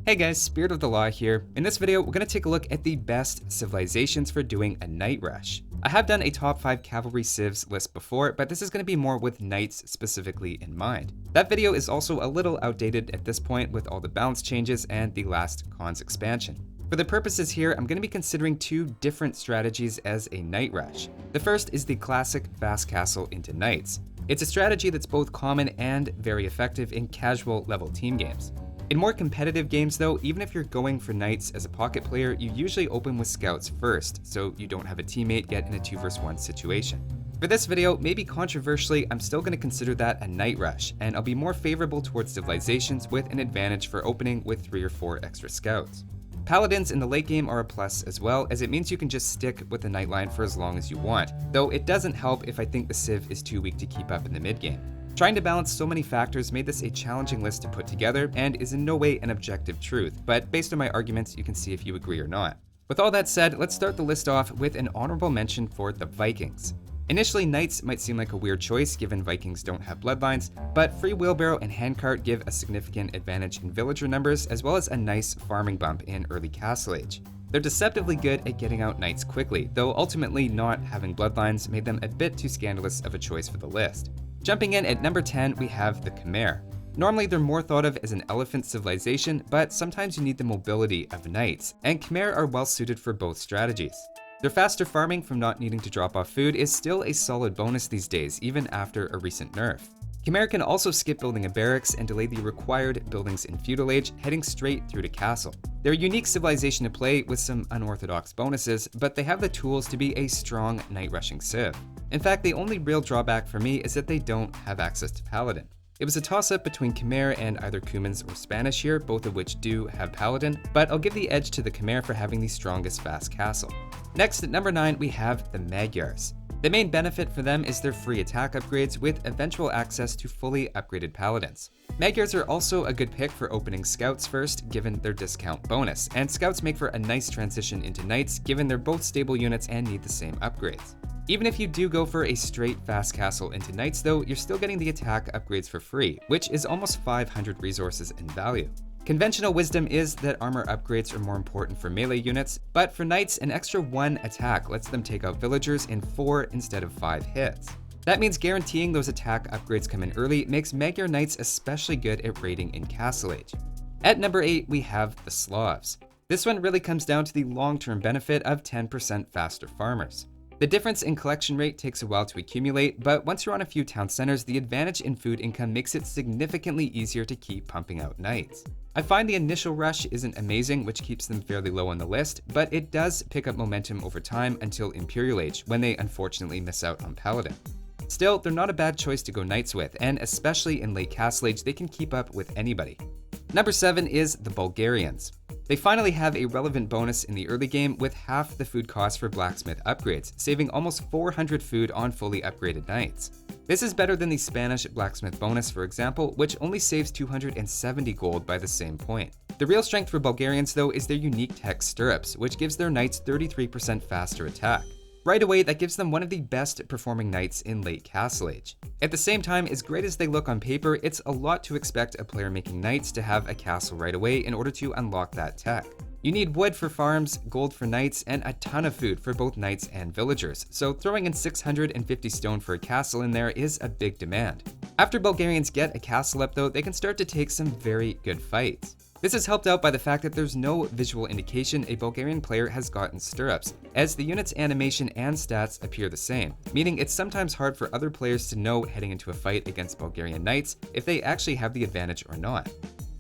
Hey guys, Spirit of the Law here. In this video, we're going to take a look at the best civilizations for doing a night rush. I have done a top 5 cavalry civs list before, but this is going to be more with knights specifically in mind. That video is also a little outdated at this point with all the balance changes and the last cons expansion. For the purposes here, I'm going to be considering two different strategies as a night rush. The first is the classic fast castle into knights. It's a strategy that's both common and very effective in casual level team games. In more competitive games though, even if you're going for knights as a pocket player, you usually open with scouts first, so you don't have a teammate get in a 2 vs 1 situation. For this video, maybe controversially, I'm still going to consider that a night rush, and I'll be more favorable towards civilizations with an advantage for opening with 3 or 4 extra scouts. Paladins in the late game are a plus as well, as it means you can just stick with the knight line for as long as you want, though it doesn't help if I think the civ is too weak to keep up in the mid game. Trying to balance so many factors made this a challenging list to put together and is in no way an objective truth, but based on my arguments, you can see if you agree or not. With all that said, let's start the list off with an honorable mention for the Vikings. Initially, knights might seem like a weird choice given Vikings don't have bloodlines, but free wheelbarrow and handcart give a significant advantage in villager numbers as well as a nice farming bump in early Castle Age. They're deceptively good at getting out knights quickly, though ultimately not having bloodlines made them a bit too scandalous of a choice for the list. Jumping in at number 10, we have the Khmer. Normally they're more thought of as an elephant civilization, but sometimes you need the mobility of knights, and Khmer are well suited for both strategies. Their faster farming from not needing to drop off food is still a solid bonus these days, even after a recent nerf. Khmer can also skip building a barracks and delay the required buildings in feudal age, heading straight through to castle. They're a unique civilization to play with some unorthodox bonuses, but they have the tools to be a strong night rushing civ. In fact, the only real drawback for me is that they don't have access to Paladin. It was a toss-up between Khmer and either Cumans or Spanish here, both of which do have Paladin, but I'll give the edge to the Khmer for having the strongest fast castle. Next, at number 9, we have the Magyars. The main benefit for them is their free attack upgrades with eventual access to fully upgraded paladins. Magyars are also a good pick for opening scouts first, given their discount bonus, and scouts make for a nice transition into knights given they're both stable units and need the same upgrades. Even if you do go for a straight fast castle into knights though, you're still getting the attack upgrades for free, which is almost 500 resources in value. Conventional wisdom is that armor upgrades are more important for melee units, but for knights, an extra 1 attack lets them take out villagers in 4 instead of 5 hits. That means guaranteeing those attack upgrades come in early makes Magyar Knights especially good at raiding in Castle Age. At number 8, we have the Slavs. This one really comes down to the long-term benefit of 10% faster farmers. The difference in collection rate takes a while to accumulate, but once you're on a few town centers, the advantage in food income makes it significantly easier to keep pumping out knights. I find the initial rush isn't amazing, which keeps them fairly low on the list, but it does pick up momentum over time until Imperial Age, when they unfortunately miss out on Paladin. Still, they're not a bad choice to go knights with, and especially in late Castle Age, they can keep up with anybody. Number 7 is the Bulgarians. They finally have a relevant bonus in the early game with half the food cost for blacksmith upgrades, saving almost 400 food on fully upgraded knights. This is better than the Spanish blacksmith bonus, for example, which only saves 270 gold by the same point. The real strength for Bulgarians though is their unique tech stirrups, which gives their knights 33% faster attack. Right away, that gives them one of the best performing knights in late Castle Age. At the same time, as great as they look on paper, it's a lot to expect a player making knights to have a castle right away in order to unlock that tech. You need wood for farms, gold for knights, and a ton of food for both knights and villagers, so throwing in 650 stone for a castle in there is a big demand. After Bulgarians get a castle up though, they can start to take some very good fights. This is helped out by the fact that there's no visual indication a Bulgarian player has gotten stirrups, as the unit's animation and stats appear the same, meaning it's sometimes hard for other players to know heading into a fight against Bulgarian knights if they actually have the advantage or not.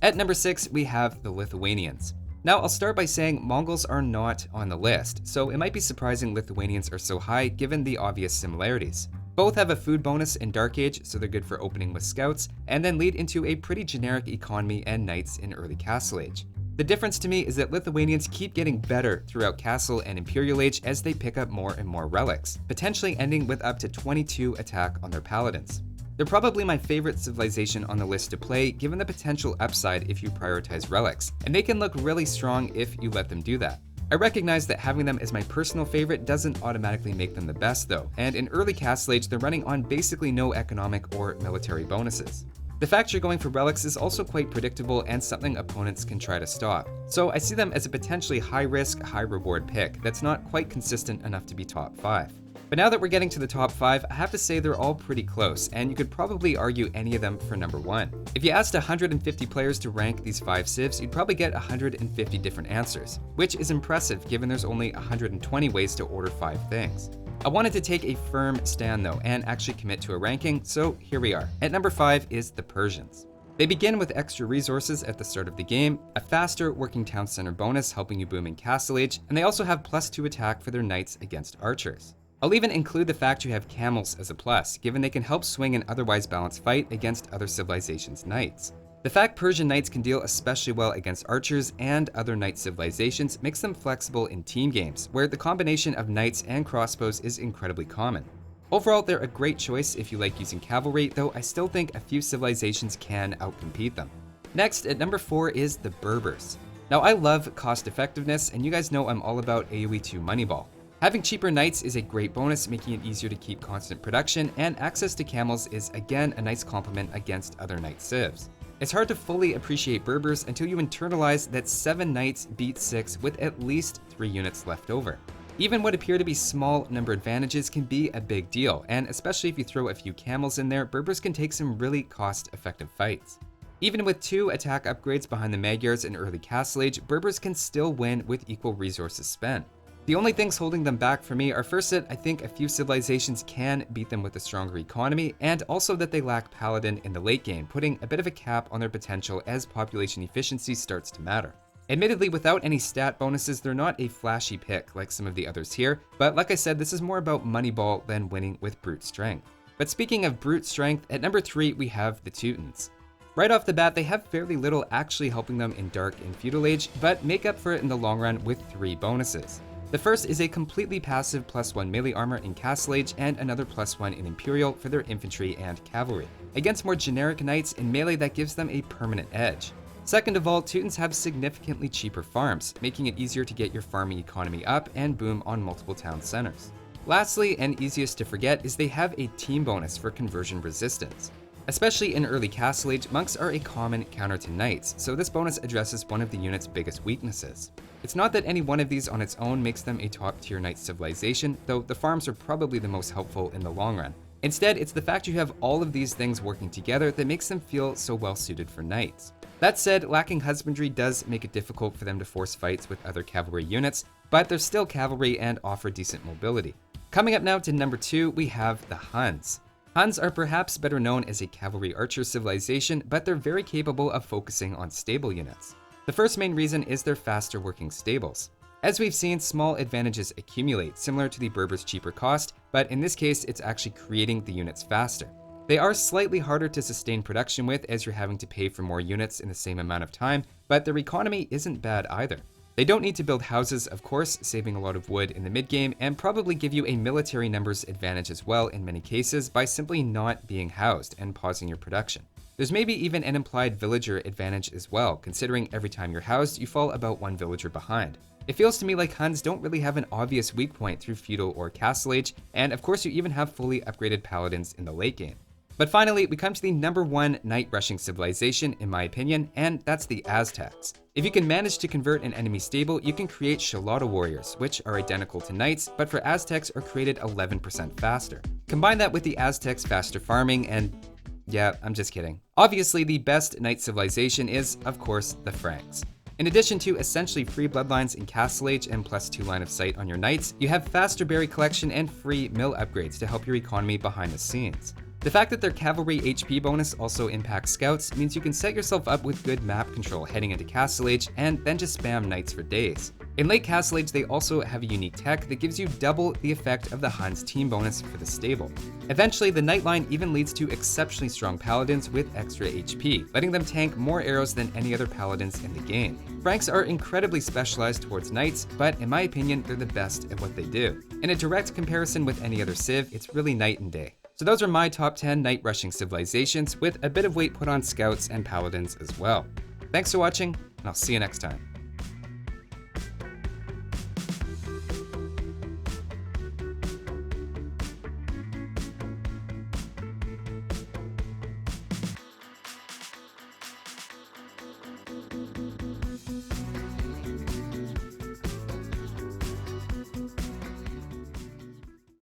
At number 6, we have the Lithuanians. Now, I'll start by saying Mongols are not on the list, so it might be surprising Lithuanians are so high given the obvious similarities. Both have a food bonus in Dark Age, so they're good for opening with scouts, and then lead into a pretty generic economy and knights in early Castle Age. The difference to me is that Lithuanians keep getting better throughout Castle and Imperial Age as they pick up more and more relics, potentially ending with up to 22 attack on their paladins. They're probably my favorite civilization on the list to play given the potential upside if you prioritize relics, and they can look really strong if you let them do that. I recognize that having them as my personal favorite doesn't automatically make them the best though, and in early Castle Age they're running on basically no economic or military bonuses. The fact you're going for relics is also quite predictable and something opponents can try to stop. So I see them as a potentially high risk, high reward pick that's not quite consistent enough to be top 5. But now that we're getting to the top 5, I have to say they're all pretty close, and you could probably argue any of them for number 1. If you asked 150 players to rank these 5 civs, you'd probably get 150 different answers, which is impressive given there's only 120 ways to order 5 things. I wanted to take a firm stand though, and actually commit to a ranking, so here we are. At number 5 is the Persians. They begin with extra resources at the start of the game, a faster working town center bonus helping you boom in Castle Age, and they also have +2 attack for their knights against archers. I'll even include the fact you have camels as a plus, given they can help swing an otherwise balanced fight against other civilizations' knights. The fact Persian knights can deal especially well against archers and other knight civilizations makes them flexible in team games, where the combination of knights and crossbows is incredibly common. Overall, they're a great choice if you like using cavalry, though I still think a few civilizations can outcompete them. Next, at number 4 is the Berbers. Now I love cost effectiveness, and you guys know I'm all about AoE 2 Moneyball. Having cheaper knights is a great bonus, making it easier to keep constant production, and access to camels is again a nice complement against other knight civs. It's hard to fully appreciate Berbers until you internalize that 7 knights beat 6 with at least 3 units left over. Even what appear to be small number advantages can be a big deal, and especially if you throw a few camels in there, Berbers can take some really cost-effective fights. Even with 2 attack upgrades behind the Magyars in early Castle Age, Berbers can still win with equal resources spent. The only things holding them back for me are first that I think a few civilizations can beat them with a stronger economy, and also that they lack Paladin in the late game, putting a bit of a cap on their potential as population efficiency starts to matter. Admittedly, without any stat bonuses, they're not a flashy pick like some of the others here, but like I said, this is more about Moneyball than winning with brute strength. But speaking of brute strength, at number 3 we have the Teutons. Right off the bat, they have fairly little actually helping them in Dark and Feudal Age, but make up for it in the long run with 3 bonuses. The first is a completely passive +1 melee armor in Castle Age and another +1 in Imperial for their infantry and cavalry. Against more generic knights in melee, that gives them a permanent edge. Second of all, Teutons have significantly cheaper farms, making it easier to get your farming economy up and boom on multiple town centers. Lastly, and easiest to forget, is they have a team bonus for conversion resistance. Especially in early Castle Age, monks are a common counter to knights, so this bonus addresses one of the unit's biggest weaknesses. It's not that any one of these on its own makes them a top-tier knight civilization, though the farms are probably the most helpful in the long run. Instead, it's the fact you have all of these things working together that makes them feel so well suited for knights. That said, lacking husbandry does make it difficult for them to force fights with other cavalry units, but they're still cavalry and offer decent mobility. Coming up now to number 2, we have the Huns. Huns are perhaps better known as a cavalry archer civilization, but they're very capable of focusing on stable units. The first main reason is their faster working stables. As we've seen, small advantages accumulate, similar to the Berbers' cheaper cost, but in this case, it's actually creating the units faster. They are slightly harder to sustain production with as you're having to pay for more units in the same amount of time, but their economy isn't bad either. They don't need to build houses, of course, saving a lot of wood in the mid-game, and probably give you a military numbers advantage as well in many cases by simply not being housed and pausing your production. There's maybe even an implied villager advantage as well, considering every time you're housed, you fall about 1 villager behind. It feels to me like Huns don't really have an obvious weak point through Feudal or Castle Age, and of course you even have fully upgraded paladins in the late game. But finally, we come to the number 1 knight rushing civilization, in my opinion, and that's the Aztecs. If you can manage to convert an enemy stable, you can create Shalata warriors, which are identical to knights, but for Aztecs are created 11% faster. Combine that with the Aztecs' faster farming and yeah, I'm just kidding. Obviously, the best knight civilization is, of course, the Franks. In addition to essentially free bloodlines in Castle Age and +2 line of sight on your knights, you have faster berry collection and free mill upgrades to help your economy behind the scenes. The fact that their cavalry HP bonus also impacts scouts means you can set yourself up with good map control heading into Castle Age and then just spam knights for days. In late Castle Age, they also have a unique tech that gives you double the effect of the Huns team bonus for the stable. Eventually, the knight line even leads to exceptionally strong paladins with extra HP, letting them tank more arrows than any other paladins in the game. Franks are incredibly specialized towards knights, but in my opinion, they're the best at what they do. In a direct comparison with any other civ, it's really night and day. So those are my top 10 knight rushing civilizations, with a bit of weight put on scouts and paladins as well. Thanks for watching, and I'll see you next time.